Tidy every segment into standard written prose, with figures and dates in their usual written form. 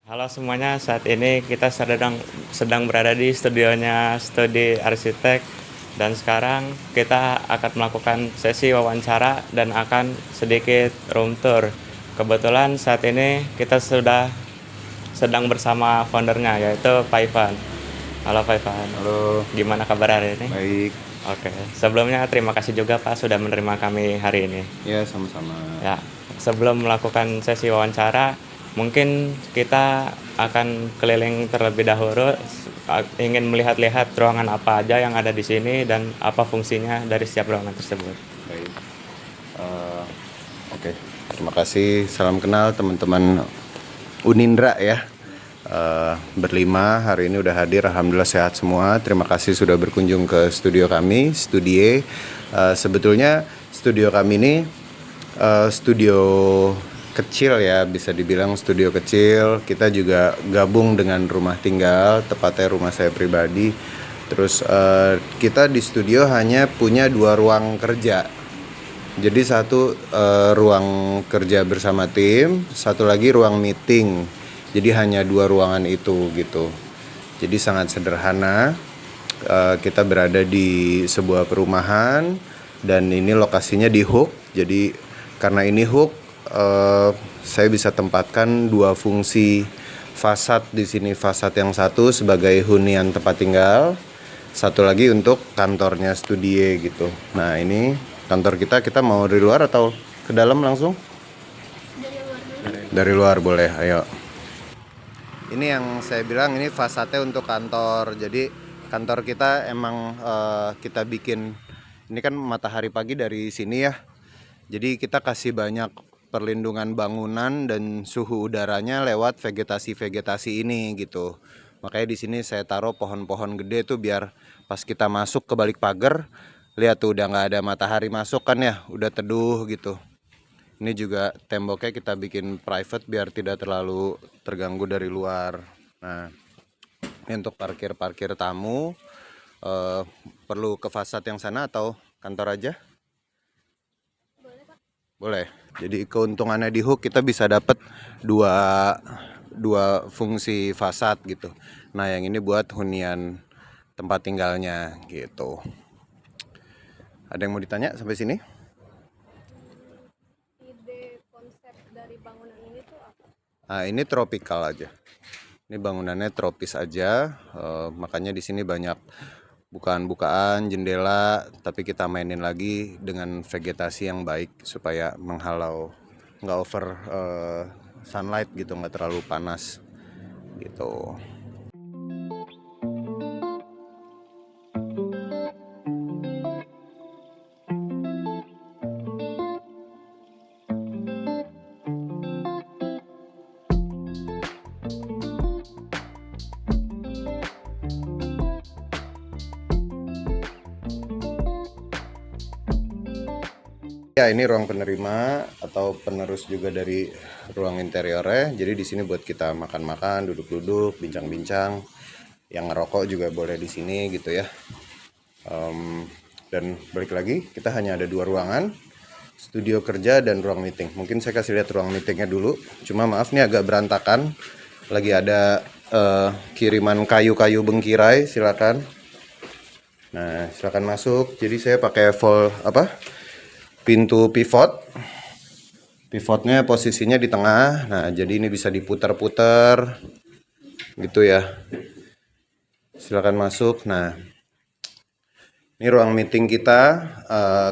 Halo semuanya, saat ini kita sedang berada di studionya Studi Arsitek dan sekarang kita akan melakukan sesi wawancara dan akan sedikit room tour. Kebetulan saat ini kita sudah sedang bersama foundernya yaitu Pak Ivan. Halo Pak Ivan, Halo, gimana kabar hari ini? baik. Oke, sebelumnya terima kasih juga Pak sudah menerima kami hari ini. Ya, sama-sama. Ya, sebelum melakukan sesi wawancara, mungkin kita akan keliling terlebih dahulu, ingin melihat-lihat ruangan apa aja yang ada di sini dan apa fungsinya dari setiap ruangan tersebut. Baik. Eh, oke, terima kasih. Salam kenal teman-teman Unindra ya. Berlima hari ini udah hadir. Alhamdulillah sehat semua. Terima kasih sudah berkunjung ke studio kami, Studie. Sebetulnya studio kami ini studio kecil ya, bisa dibilang studio kecil. Kita juga gabung dengan rumah tinggal, tepatnya rumah saya pribadi. Terus kita di studio hanya punya 2 ruang kerja. Jadi satu ruang kerja bersama tim, satu lagi ruang meeting. Jadi hanya 2 ruangan itu gitu. Jadi sangat sederhana. Kita berada di sebuah perumahan dan ini lokasinya di Hook. Jadi karena ini Hook, saya bisa tempatkan 2 fungsi fasad di sini. Fasad yang satu sebagai hunian tempat tinggal, satu lagi untuk kantornya Studie gitu. Nah ini kantor kita mau dari luar atau ke dalam langsung? Dari luar boleh, ayo. Ini yang saya bilang ini fasadnya untuk kantor. Jadi kantor kita emang kita bikin, ini kan matahari pagi dari sini ya. Jadi kita kasih banyak perlindungan bangunan dan suhu udaranya lewat vegetasi-vegetasi ini gitu. Makanya di sini saya taruh pohon-pohon gede tuh biar pas kita masuk ke balik pagar, lihat tuh udah nggak ada matahari masuk kan ya, udah teduh gitu. Ini juga temboknya kita bikin private biar tidak terlalu terganggu dari luar. Nah, ini untuk parkir tamu. Perlu ke fasad yang sana atau kantor aja? Boleh. Jadi keuntungannya di Hook kita bisa dapat dua fungsi fasad gitu. Nah, yang ini buat hunian tempat tinggalnya gitu. Ada yang mau ditanya sampai sini? Ide konsep dari bangunan ini tuh apa? Nah, ini tropical aja. Ini bangunannya tropis aja, makanya di sini banyak bukaan-bukaan jendela, tapi kita mainin lagi dengan vegetasi yang baik supaya menghalau, nggak over sunlight gitu, nggak terlalu panas gitu. Ya, ini ruang penerima atau penerus juga dari ruang interiornya. Jadi di sini buat kita makan-makan, duduk-duduk, bincang-bincang. Yang ngerokok juga boleh di sini gitu ya. Dan balik lagi, kita hanya ada 2 ruangan, studio kerja dan ruang meeting. Mungkin saya kasih lihat ruang meetingnya dulu. Cuma maaf nih agak berantakan. Lagi ada kiriman kayu-kayu bengkirai, silakan. Nah, silakan masuk. Jadi saya pakai pintu pivot. Pivotnya posisinya di tengah. Nah, jadi ini bisa diputar-putar gitu ya. Silakan masuk. Nah, ini ruang meeting kita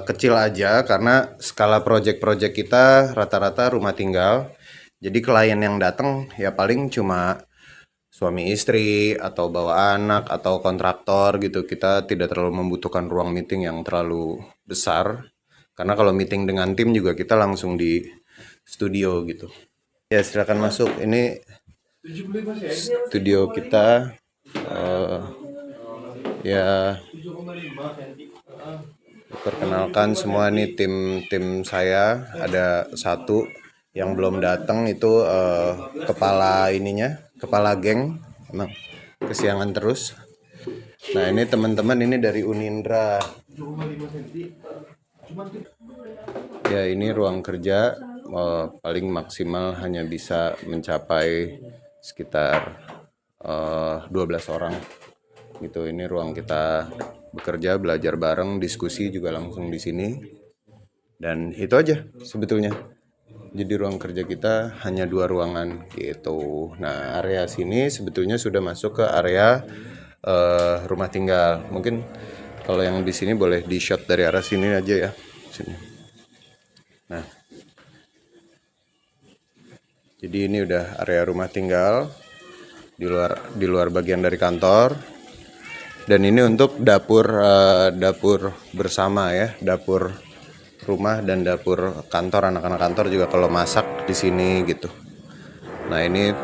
kecil aja karena skala project-project kita rata-rata rumah tinggal. Jadi klien yang datang ya paling cuma suami istri atau bawa anak atau kontraktor gitu. Kita tidak terlalu membutuhkan ruang meeting yang terlalu besar. Karena kalau meeting dengan tim juga kita langsung di studio gitu. Ya silakan masuk. Ini studio kita. Ya perkenalkan semua nih tim saya. Ada satu yang belum datang itu kepala geng, emang kesiangan terus. Nah ini teman-teman ini dari Unindra. Ya ini ruang kerja paling maksimal hanya bisa mencapai sekitar 12 orang gitu. Ini ruang kita bekerja, belajar bareng, diskusi juga langsung di sini. Dan itu aja sebetulnya. Jadi ruang kerja kita hanya 2 ruangan gitu. Nah, area sini sebetulnya sudah masuk ke area rumah tinggal. Mungkin kalau yang di sini boleh di shot dari arah sini aja ya. Sini. Nah, jadi ini udah area rumah tinggal di luar bagian dari kantor. Dan ini untuk dapur bersama ya, dapur rumah dan dapur kantor. Anak-anak kantor juga kalau masak di sini gitu. Nah, ini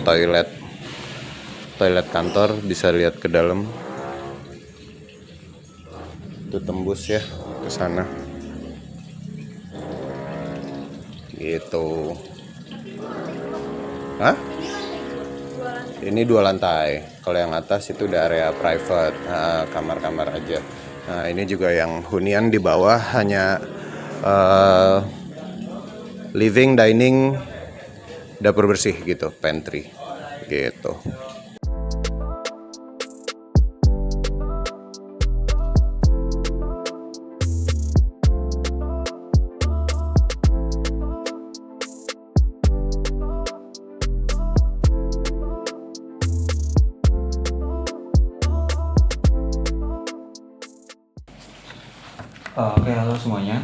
toilet kantor, bisa lihat ke dalam. Itu tembus ya ke sana. Gitu. Hah? Ini 2 lantai. Kalau yang atas itu udah area private, kamar-kamar aja. Nah, ini juga yang hunian di bawah hanya living, dining, dapur bersih gitu, pantry gitu. Oke, halo semuanya.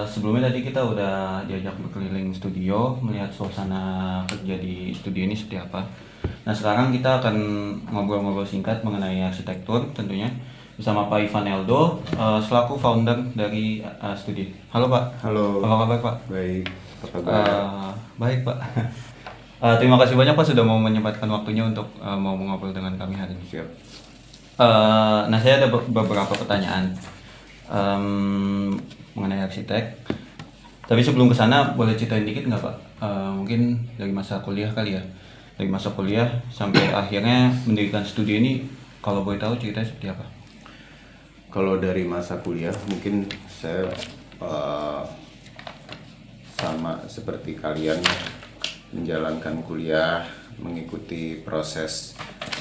Sebelumnya tadi kita udah diajak berkeliling studio, melihat suasana kerja di studio ini seperti apa. Nah, sekarang kita akan ngobrol-ngobrol singkat mengenai arsitektur tentunya bersama Pak Ivan Eldo, selaku founder dari studio. Halo Pak. Halo. Apa kabar Pak? Baik. Apa kabar? Baik Pak. Terima kasih banyak Pak sudah mau menyempatkan waktunya untuk mau mengobrol dengan kami hari ini. Siap. Nah, saya ada beberapa pertanyaan mengenai arsitek. Tapi sebelum ke sana boleh ceritain dikit nggak Pak? Mungkin dari masa kuliah kali ya. Dari masa kuliah sampai akhirnya mendirikan studio ini, kalau boleh tahu ceritanya seperti apa? Kalau dari masa kuliah mungkin saya sama seperti kalian menjalankan kuliah, mengikuti proses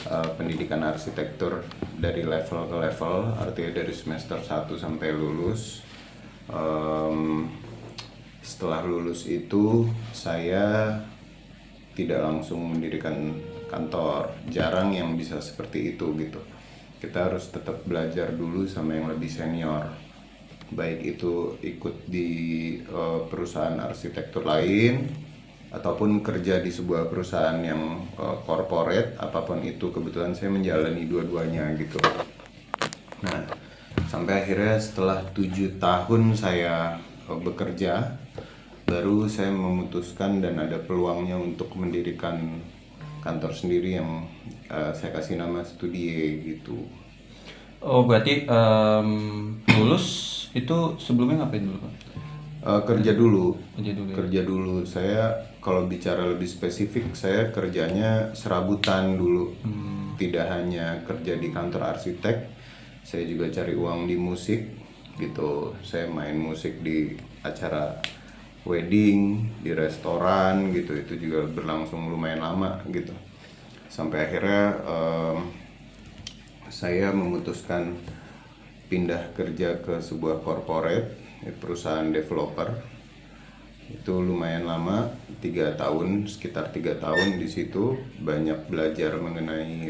pendidikan arsitektur dari level ke level, artinya dari semester 1 sampai lulus. Setelah lulus itu saya tidak langsung mendirikan kantor, jarang yang bisa seperti itu gitu. Kita harus tetap belajar dulu sama yang lebih senior, baik itu ikut di perusahaan arsitektur lain ataupun kerja di sebuah perusahaan yang corporate, apapun itu. Kebetulan saya menjalani dua-duanya gitu. Nah, sampai akhirnya setelah 7 tahun saya bekerja, baru saya memutuskan dan ada peluangnya untuk mendirikan kantor sendiri yang saya kasih nama Studie gitu. Oh, berarti lulus itu sebelumnya ngapain dulu Pak? Kerja dulu. Kerja dulu ya? Kerja dulu. Saya kalau bicara lebih spesifik, saya kerjanya serabutan dulu. Tidak hanya kerja di kantor arsitek, saya juga cari uang di musik gitu. Saya main musik di acara wedding, di restoran gitu. Itu juga berlangsung lumayan lama gitu. Sampai akhirnya saya memutuskan pindah kerja ke sebuah corporate, perusahaan developer. Itu lumayan lama, 3 tahun, sekitar 3 tahun di situ. Banyak belajar mengenai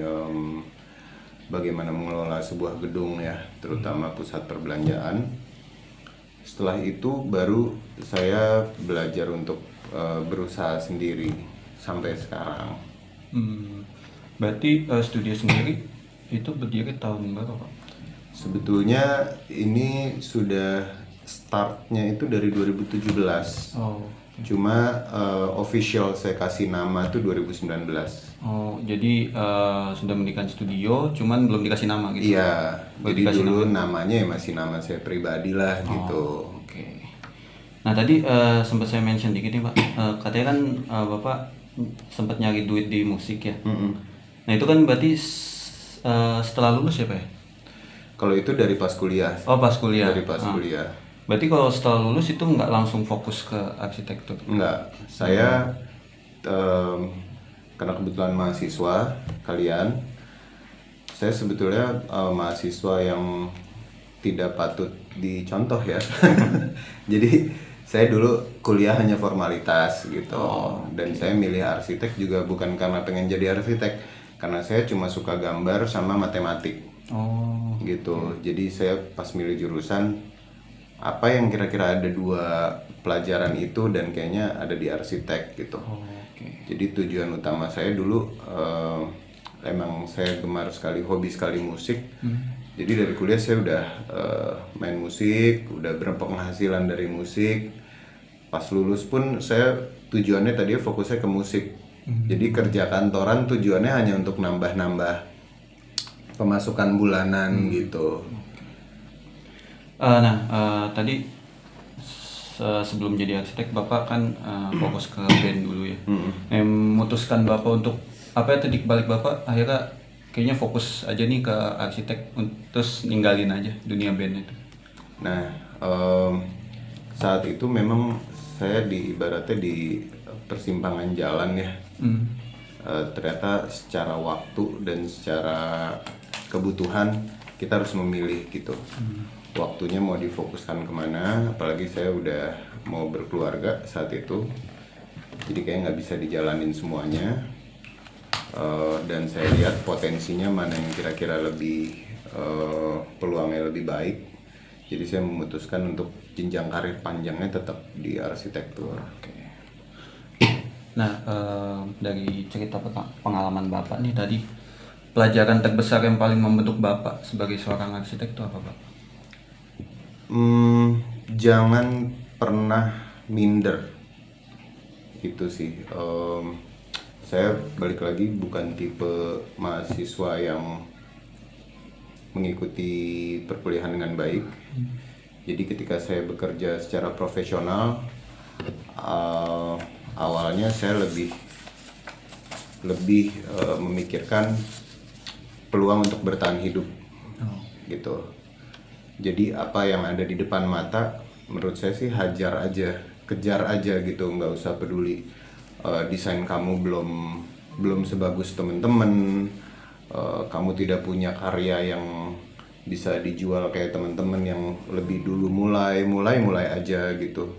bagaimana mengelola sebuah gedung ya, terutama pusat perbelanjaan. Setelah itu baru saya belajar untuk berusaha sendiri sampai sekarang. Berarti studio sendiri itu berdiri tahun berapa Pak? Sebetulnya ini sudah startnya itu dari 2017. Oh. Cuma official saya kasih nama tuh 2019. Oh, jadi sudah mendirikan studio, cuman belum dikasih nama gitu? Iya, Belum jadi dikasih dulu namanya ya masih nama saya pribadi lah gitu. Oke. Nah tadi sempat saya mention dikit nih Pak, katanya kan Bapak sempat nyari duit di musik ya. Nah itu kan berarti setelah lulus ya Pak ya? Kalau itu dari pas kuliah. Oh pas kuliah. Dari pas kuliah. Berarti kalau setelah lulus itu nggak langsung fokus ke arsitektur? Enggak, saya karena kebetulan mahasiswa kalian, saya sebetulnya mahasiswa yang tidak patut dicontoh ya. Jadi saya dulu kuliah hanya formalitas gitu, dan saya milih arsitek juga bukan karena pengen jadi arsitek, karena saya cuma suka gambar sama matematik gitu. Jadi saya pas milih jurusan, apa yang kira-kira ada dua pelajaran itu dan kayaknya ada di arsitek gitu. Jadi tujuan utama saya dulu emang saya gemar sekali, hobi sekali musik. Jadi dari kuliah saya udah main musik, udah berpenghasilan dari musik. Pas lulus pun saya tujuannya tadi fokusnya ke musik. Jadi kerja kantoran tujuannya hanya untuk nambah-nambah pemasukan bulanan gitu. Tadi sebelum jadi arsitek Bapak kan fokus ke band dulu ya. Yang memutuskan Bapak untuk apa ya, titik balik Bapak akhirnya kayaknya fokus aja nih ke arsitek, terus ninggalin aja dunia band itu. Nah, saat itu memang saya ibaratnya di persimpangan jalan ya. Ternyata secara waktu dan secara kebutuhan kita harus memilih gitu. Waktunya mau difokuskan kemana, apalagi saya udah mau berkeluarga saat itu. Jadi kayak nggak bisa dijalanin semuanya. Dan saya lihat potensinya mana yang kira-kira lebih peluangnya lebih baik. Jadi saya memutuskan untuk jenjang karir panjangnya tetap di arsitektur. Nah, dari cerita pengalaman Bapak nih tadi, pelajaran terbesar yang paling membentuk Bapak sebagai seorang arsitek itu apa, Pak? Jangan pernah minder. Itu sih. Saya balik lagi bukan tipe mahasiswa yang mengikuti perkuliahan dengan baik. Jadi ketika saya bekerja secara profesional, awalnya saya lebih memikirkan peluang untuk bertahan hidup gitu. Jadi apa yang ada di depan mata, menurut saya sih hajar aja, kejar aja gitu, nggak usah peduli desain kamu belum sebagus temen-temen, kamu tidak punya karya yang bisa dijual kayak teman-teman yang lebih dulu mulai aja gitu.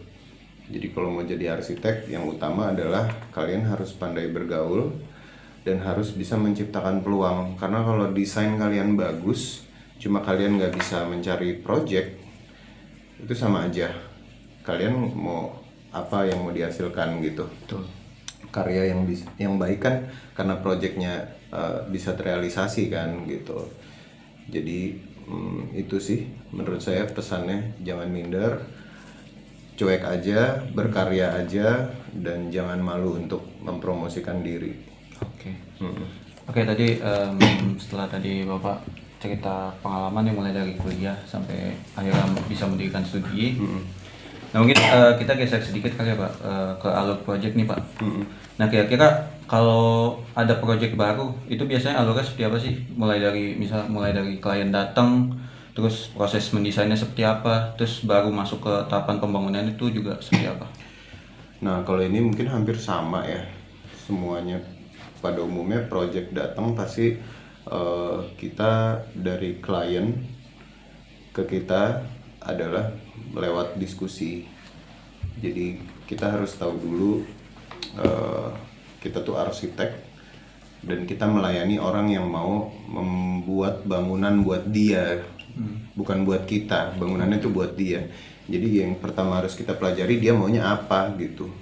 Jadi kalau mau jadi arsitek, yang utama adalah kalian harus pandai bergaul dan harus bisa menciptakan peluang. Karena kalau desain kalian bagus, cuma kalian nggak bisa mencari project, itu sama aja. Kalian mau apa yang mau dihasilkan gitu. Betul. Karya yang baik kan karena projectnya bisa terrealisasi kan gitu. Jadi itu sih menurut saya pesannya, jangan minder, cuek aja, berkarya aja, dan jangan malu untuk mempromosikan diri. Oke, tadi setelah tadi Bapak cerita pengalaman yang mulai dari kuliah sampai akhirnya bisa mendirikan studi. Nah mungkin kita geser sedikit kali ya Pak ke alur project nih Pak. Nah kira-kira kalau ada project baru itu biasanya alurnya seperti apa sih? Mulai dari klien datang, terus proses mendesainnya seperti apa, terus baru masuk ke tahapan pembangunan itu juga seperti apa? Nah kalau ini mungkin hampir sama ya, semuanya pada umumnya project datang pasti kita dari klien ke kita adalah lewat diskusi. Jadi kita harus tahu dulu kita tuh arsitek dan kita melayani orang yang mau membuat bangunan buat dia, bukan buat kita. Bangunannya itu buat dia. Jadi yang pertama harus kita pelajari dia maunya apa gitu.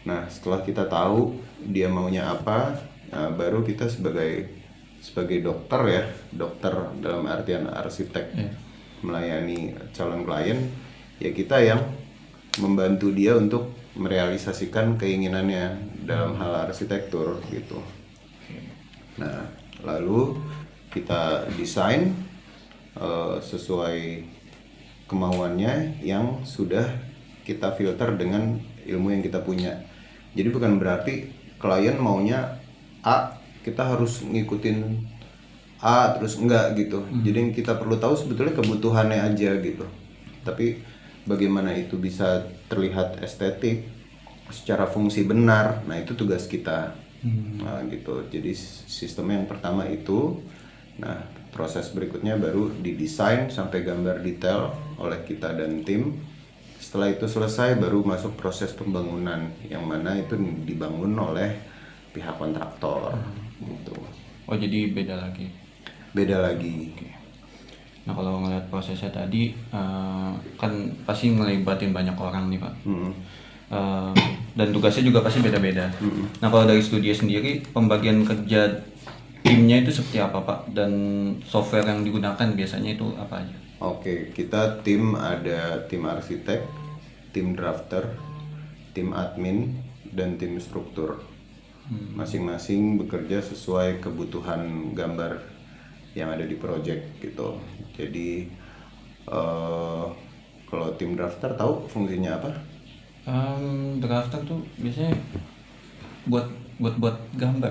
Nah setelah kita tahu dia maunya apa, baru kita sebagai dokter ya, dokter dalam artian arsitek melayani calon klien, ya kita yang membantu dia untuk merealisasikan keinginannya dalam hal arsitektur gitu. Nah lalu kita desain sesuai kemauannya yang sudah kita filter dengan ilmu yang kita punya. Jadi bukan berarti klien maunya A, kita harus ngikutin A terus enggak gitu. Jadi yang kita perlu tahu sebetulnya kebutuhannya aja gitu. Tapi bagaimana itu bisa terlihat estetik secara fungsi benar, nah itu tugas kita Nah gitu, jadi sistemnya yang pertama itu. Nah proses berikutnya baru didesain sampai gambar detail oleh kita dan tim. Setelah itu selesai baru masuk proses pembangunan, yang mana itu dibangun oleh pihak kontraktor gitu. Oh jadi beda lagi. Beda lagi. Nah kalau ngeliat prosesnya tadi kan pasti ngelibatin banyak orang nih Pak. Dan tugasnya juga pasti beda-beda. Nah kalau dari studio sendiri pembagian kerja timnya itu seperti apa Pak? Dan software yang digunakan biasanya itu apa aja? Oke, kita tim ada tim arsitek, tim drafter, tim admin, dan tim struktur. Masing-masing bekerja sesuai kebutuhan gambar yang ada di project gitu. Jadi kalau tim drafter tahu fungsinya apa? Drafter tuh biasanya buat gambar.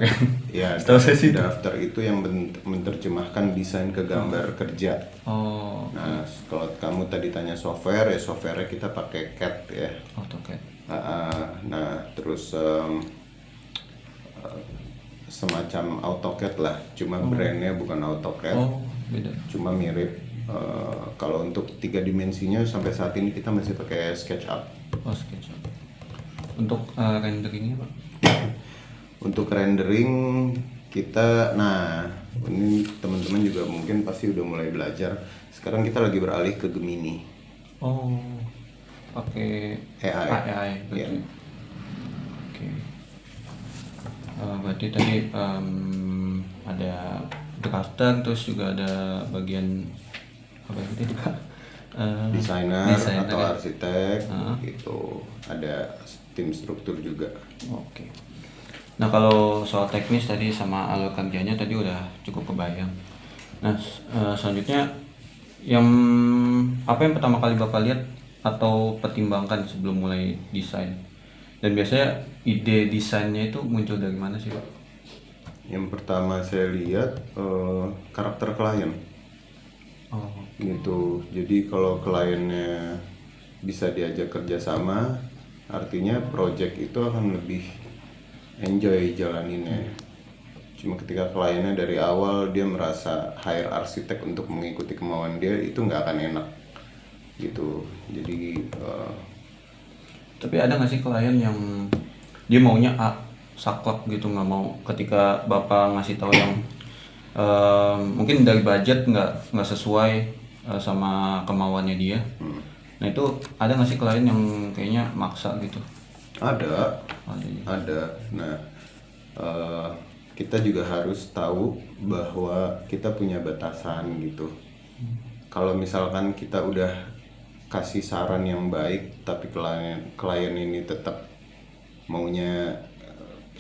Ya, Setahu saya sih itu. drafter itu yang menerjemahkan desain ke gambar kerja. Oh, Nah, kalau kamu tadi tanya software, ya softwarenya kita pakai CAD ya. AutoCAD. Nah, terus semacam AutoCAD lah, cuma brandnya bukan AutoCAD, Oh, beda. cuma mirip. Kalau untuk 3 dimensinya sampai saat ini kita masih pakai SketchUp. Oh, SketchUp. Untuk renderingnya Pak? Untuk rendering kita, nah ini teman-teman juga mungkin pasti udah mulai belajar. Sekarang kita lagi beralih ke Gemini. Oh, pakai AI berarti. Iya. Oke. Berarti tadi ada drafter, terus juga ada bagian apa itu Pak? Desainer atau ya? arsitek gitu. Ada tim struktur juga. Oke. Nah kalau soal teknis tadi sama alur kerjanya tadi udah cukup kebayang. Nah selanjutnya apa yang pertama kali Bapak lihat atau pertimbangkan sebelum mulai desain? Dan biasanya ide desainnya itu muncul dari mana sih Pak? Yang pertama saya lihat karakter klien. Oh, Gitu. Jadi kalau kliennya bisa diajak kerjasama, artinya project itu akan lebih enjoy jalaninnya. Cuma ketika kliennya dari awal dia merasa hire arsitek untuk mengikuti kemauan dia, itu nggak akan enak gitu. Jadi tapi ada nggak sih klien yang dia maunya A, saklek gitu, nggak mau ketika Bapak ngasih tahu yang mungkin dari budget nggak sesuai sama kemauannya dia. Nah itu ada nggak sih klien yang kayaknya maksa gitu? ada. Iya. Ada. Nah, kita juga harus tahu bahwa kita punya batasan gitu. Kalau misalkan kita udah kasih saran yang baik, tapi klien ini tetap maunya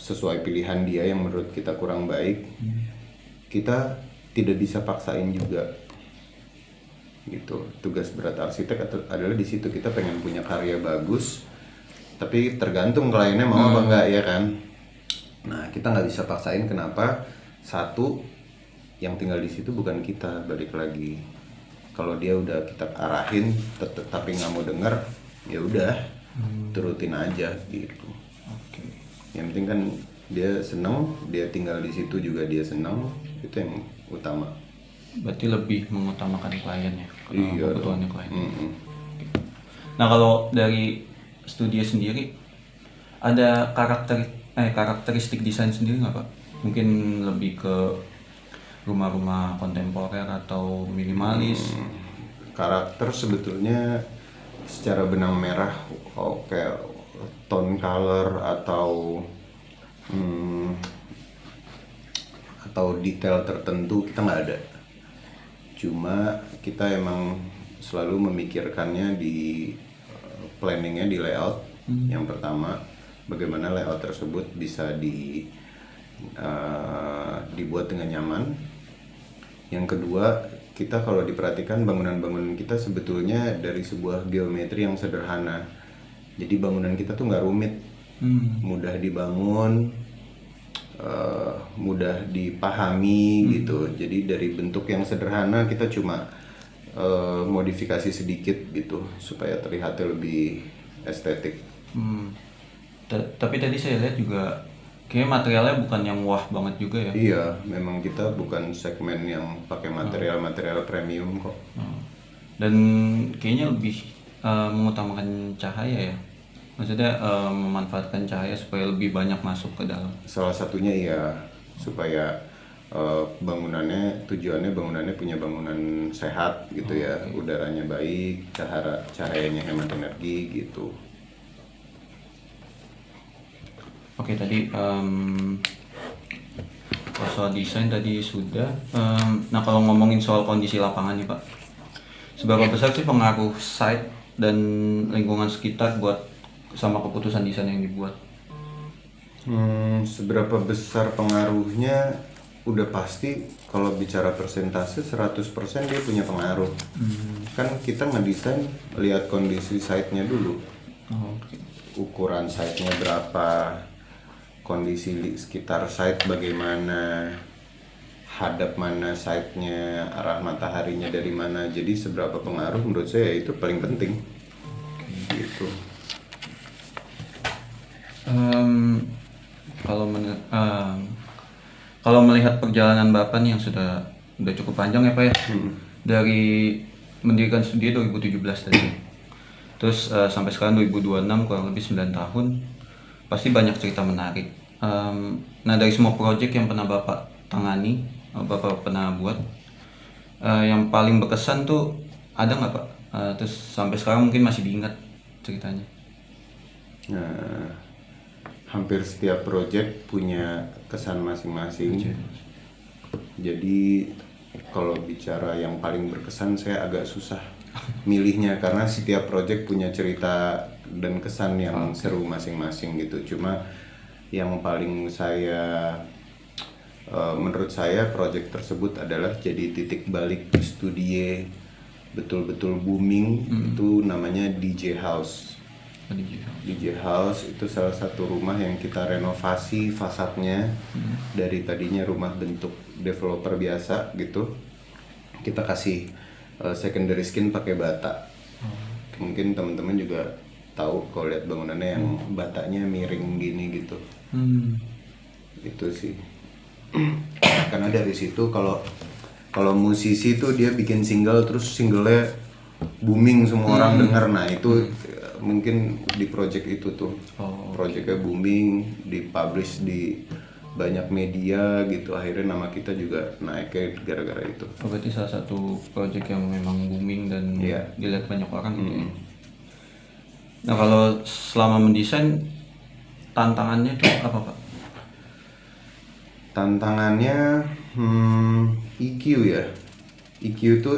sesuai pilihan dia yang menurut kita kurang baik, kita tidak bisa paksain juga. Gitu. Tugas berat arsitek adalah di situ, kita pengen punya karya bagus, tapi tergantung kliennya mau apa enggak ya kan. Nah kita nggak bisa paksain. Kenapa? Satu, yang tinggal di situ bukan kita, balik lagi. Kalau dia udah kita arahin tapi nggak mau denger, ya udah turutin aja gitu. Oke. Yang penting kan dia seneng, dia tinggal di situ juga dia seneng, itu yang utama. Berarti lebih mengutamakan kliennya, Iya kebutuhannya dong. klien. Nah kalau dari studio sendiri ada karakteristik desain sendiri nggak Pak? Mungkin lebih ke rumah-rumah kontemporer atau minimalis. Karakter sebetulnya secara benang merah, kayak tone color atau detail tertentu kita nggak ada. Cuma kita emang selalu memikirkannya di planningnya, di layout. Yang pertama, bagaimana layout tersebut bisa dibuat dengan nyaman. Yang kedua, kita kalau diperhatikan bangunan-bangunan kita sebetulnya dari sebuah geometri yang sederhana. Jadi bangunan kita tuh nggak rumit, mudah dibangun, mudah dipahami gitu. Jadi dari bentuk yang sederhana kita cuma modifikasi sedikit gitu supaya terlihatnya lebih estetik. Tapi tadi saya lihat juga Kayaknya materialnya bukan yang wah banget juga ya. Iya, memang kita bukan segmen yang pakai material-material premium kok. Dan kayaknya lebih mengutamakan cahaya ya. Maksudnya memanfaatkan cahaya supaya lebih banyak masuk ke dalam. Salah satunya ya supaya tujuannya bangunannya punya bangunan sehat gitu ya, udaranya baik, cahayanya hemat energi gitu. Oke, tadi soal desain tadi sudah. Nah, kalau ngomongin soal kondisi lapangan nih Pak, seberapa besar sih pengaruh site dan lingkungan sekitar buat sama keputusan desain yang dibuat? Seberapa besar pengaruhnya udah pasti kalau bicara persentase 100% dia punya pengaruh. Kan kita ngedesain lihat kondisi site-nya dulu. Oke. Ukuran site-nya berapa, kondisi sekitar site bagaimana, hadap mana site-nya, arah mataharinya dari mana. Jadi seberapa pengaruh menurut saya itu paling penting. Gitu. Kalau melihat perjalanan Bapak nih yang udah cukup panjang ya Pak ya, dari mendirikan studio 2017 tadi, terus sampai sekarang 2026 kurang lebih 9 tahun, pasti banyak cerita menarik. Nah, dari semua proyek yang pernah Bapak tangani, Bapak pernah buat, yang paling berkesan tuh ada nggak Pak? Terus sampai sekarang mungkin masih diingat ceritanya. Nah, hampir setiap project punya kesan masing-masing. Jadi kalau bicara yang paling berkesan saya agak susah milihnya karena setiap project punya cerita dan kesan yang seru masing-masing gitu. Cuma yang paling menurut saya project tersebut adalah jadi titik balik studio betul-betul booming. Itu namanya DJ House. DJ House itu salah satu rumah yang kita renovasi fasadnya dari tadinya rumah bentuk developer biasa gitu, kita kasih secondary skin pakai bata. Mungkin teman-teman juga tahu kalau lihat bangunannya yang batanya miring gini gitu. Itu sih. Karena dari situ kalau musisi tuh dia bikin single terus singlenya booming semua orang denger. Nah itu mungkin di project itu tuh projectnya booming, dipublish di banyak media gitu, akhirnya nama kita juga naik gara-gara itu. Berarti salah satu project yang memang booming dan dilihat banyak orang gitu ya. Nah, kalau selama mendesain tantangannya itu apa Pak? Tantangannya EQ ya. EQ itu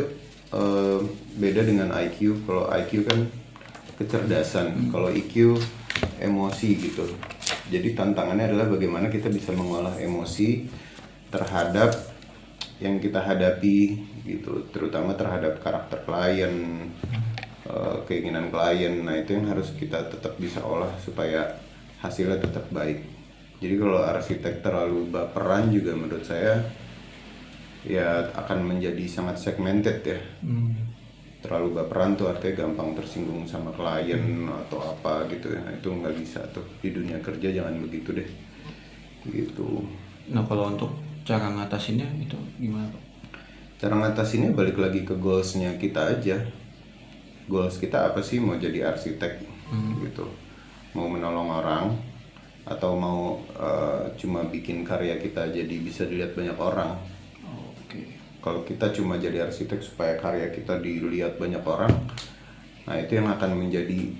beda dengan IQ. Kalau IQ kan kecerdasan, kalau EQ emosi gitu. Jadi tantangannya adalah bagaimana kita bisa mengolah emosi terhadap yang kita hadapi gitu, terutama terhadap karakter klien, keinginan klien. Nah itu yang harus kita tetap bisa olah supaya hasilnya tetap baik. Jadi kalau arsitek terlalu baperan juga menurut saya ya akan menjadi sangat segmented ya. Terlalu baperan tuh artinya gampang tersinggung sama klien atau apa gitu ya. Itu nggak bisa tuh, di dunia kerja jangan begitu deh gitu. Nah, kalau untuk cara ngatasinnya itu gimana Pak? Cara ngatasinnya balik lagi ke goalsnya kita aja. Goals kita apa sih, mau jadi arsitek gitu, mau menolong orang atau mau cuma bikin karya kita jadi bisa dilihat banyak orang. Kalau kita cuma jadi arsitek supaya karya kita dilihat banyak orang, nah itu yang akan menjadi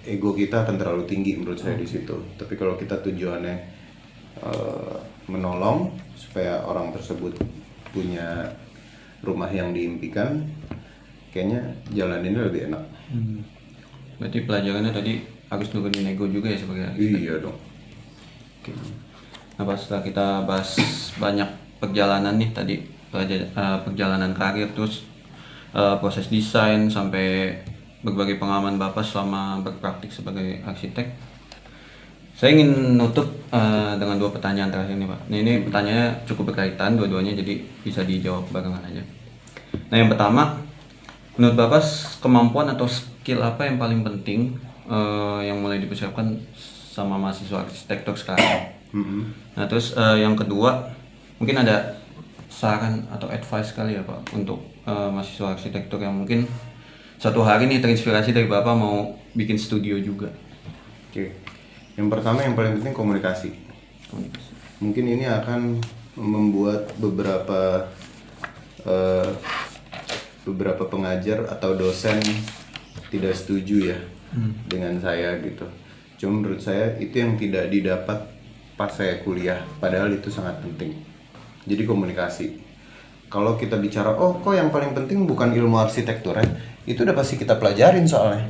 ego kita akan terlalu tinggi menurut saya di situ. Tapi kalau kita tujuannya menolong supaya orang tersebut punya rumah yang diimpikan, kayaknya jalaninnya lebih enak. Berarti pelajarannya tadi harus turunin ego juga ya sebagai arsitek? Iya dong. Oke. Nah, pas setelah kita bahas banyak perjalanan nih tadi, perjalanan karir, terus proses desain sampai berbagai pengalaman Bapak selama berpraktik sebagai arsitek, saya ingin nutup dengan 2 pertanyaan terakhir nih Pak. Nah, ini pertanyaannya cukup berkaitan dua-duanya, jadi bisa dijawab barengan aja. Nah, yang pertama, menurut Bapak kemampuan atau skill apa yang paling penting yang mulai dipersiapkan sama mahasiswa arsitektur sekarang? Nah terus yang kedua mungkin ada saran atau advice kali ya Pak untuk mahasiswa arsitektur yang mungkin satu hari nih terinspirasi dari Bapak mau bikin studio juga. Oke. Yang pertama yang paling penting komunikasi. Mungkin ini akan membuat beberapa pengajar atau dosen tidak setuju ya dengan saya gitu. Cuma menurut saya itu yang tidak didapat pas saya kuliah, padahal itu sangat penting. Jadi komunikasi. Kalau kita bicara, oh kok yang paling penting bukan ilmu arsitektur ya, itu udah pasti kita pelajarin soalnya.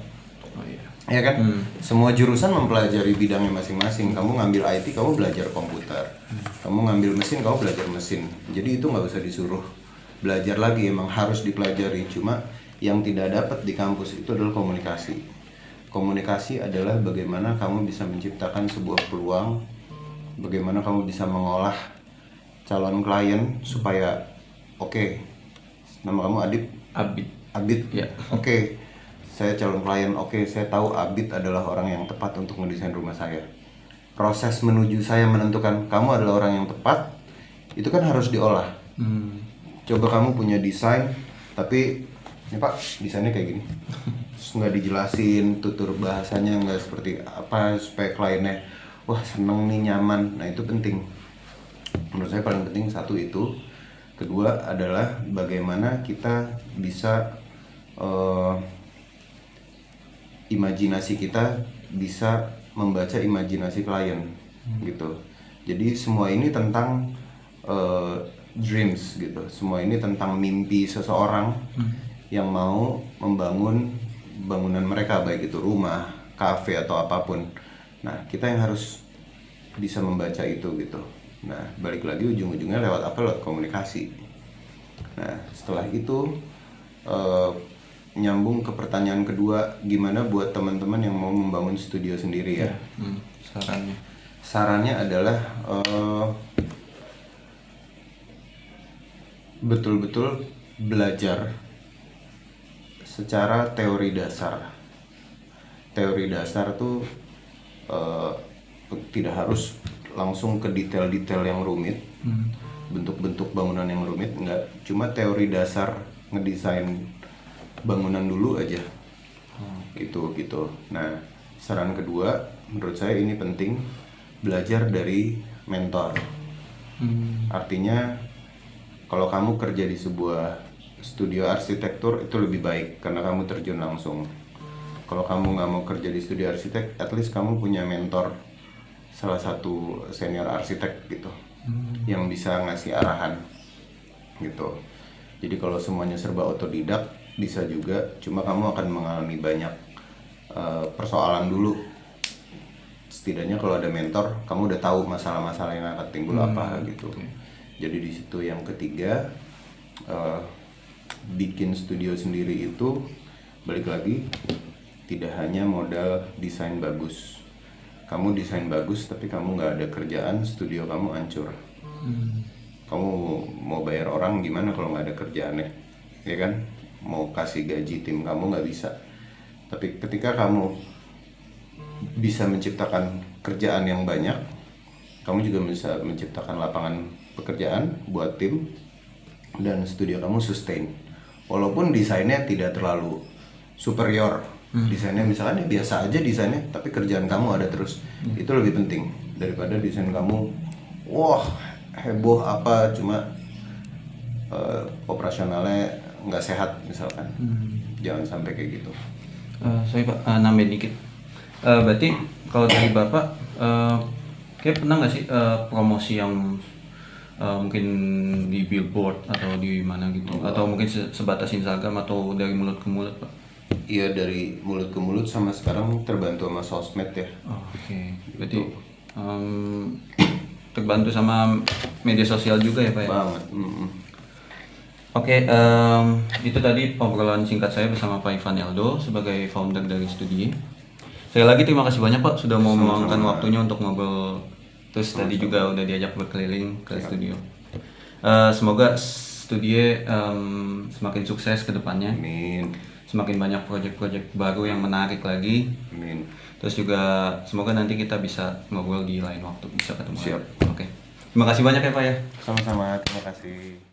Oh iya. Ya kan? Semua jurusan mempelajari bidangnya masing-masing. Kamu ngambil IT, kamu belajar komputer. Kamu ngambil mesin, kamu belajar mesin. Jadi itu nggak usah disuruh belajar lagi, emang harus dipelajari. Cuma yang tidak dapat di kampus itu adalah komunikasi. Komunikasi adalah bagaimana kamu bisa menciptakan sebuah peluang, bagaimana kamu bisa mengolah calon klien supaya oke, nama kamu Abid Ya. Oke, saya calon klien. Oke, saya tahu Abid adalah orang yang tepat untuk mendesain rumah saya. Proses menuju saya menentukan kamu adalah orang yang tepat, itu kan harus diolah. Coba kamu punya desain, tapi ini Pak, desainnya kayak gini. Terus nggak dijelasin, tutur bahasanya nggak seperti apa supaya kliennya wah seneng nih, nyaman. Nah itu penting. Menurut saya paling penting satu itu. Kedua adalah bagaimana kita bisa imajinasi kita bisa membaca imajinasi klien gitu. Jadi semua ini tentang dreams gitu. Semua ini tentang mimpi seseorang yang mau membangun bangunan mereka, baik itu rumah, kafe atau apapun. Nah, kita yang harus bisa membaca itu gitu. Nah, balik lagi ujung-ujungnya lewat apa? Lewat komunikasi. Nah, setelah itu nyambung ke pertanyaan kedua, gimana buat teman-teman yang mau membangun studio sendiri ya? Sarannya adalah betul-betul belajar secara teori dasar. Teori dasar tuh tidak harus langsung ke detail-detail yang rumit, bentuk-bentuk bangunan yang rumit, enggak. Cuma teori dasar ngedesain bangunan dulu aja, gitu. Nah, saran kedua, menurut saya ini penting, belajar dari mentor. Artinya, kalau kamu kerja di sebuah studio arsitektur itu lebih baik karena kamu terjun langsung. Kalau kamu nggak mau kerja di studio arsitek, at least kamu punya mentor, salah satu senior arsitek gitu, yang bisa ngasih arahan gitu. Jadi kalau semuanya serba otodidak bisa juga, cuma kamu akan mengalami banyak persoalan dulu. Setidaknya kalau ada mentor, kamu udah tahu masalah-masalah yang akan timbul apa gitu. Jadi di situ. Yang ketiga, bikin studio sendiri itu balik lagi tidak hanya modal desain bagus. Kamu desain bagus tapi kamu nggak ada kerjaan, studio kamu hancur. Kamu mau bayar orang gimana kalau nggak ada kerjaannya, ya kan? Mau kasih gaji tim kamu nggak bisa. Tapi ketika kamu bisa menciptakan kerjaan yang banyak, kamu juga bisa menciptakan lapangan pekerjaan buat tim, dan studio kamu sustain. Walaupun desainnya tidak terlalu superior, desainnya misalnya biasa aja desainnya, tapi kerjaan kamu ada terus. Itu lebih penting daripada desain kamu wah heboh apa, cuma operasionalnya nggak sehat misalkan. Jangan sampai kayak gitu. Sorry Pak, nambahin dikit. Berarti kalau dari Bapak, kayak pernah nggak sih promosi yang mungkin di billboard atau di mana gitu, atau mungkin sebatas Instagram atau dari mulut ke mulut Pak? Iya, dari mulut ke mulut, sama sekarang terbantu sama sosmed ya. Oke. Berarti terbantu sama media sosial juga ya Pak ya? Banget. Oke, itu tadi obrolan singkat saya bersama Pak Ivan Eldo sebagai founder dari Studi. Sekali lagi terima kasih banyak Pak sudah mau meluangkan waktunya untuk ngobrol. Terus tadi juga udah diajak berkeliling ke studio. Semoga Studi semakin sukses ke depannya. Amin. semakin banyak project-project baru yang menarik lagi. Amin. Terus juga semoga nanti kita bisa ngobrol di lain waktu, bisa ketemu. Siap. Oke. Terima kasih banyak ya Pak ya. Sama-sama, terima kasih.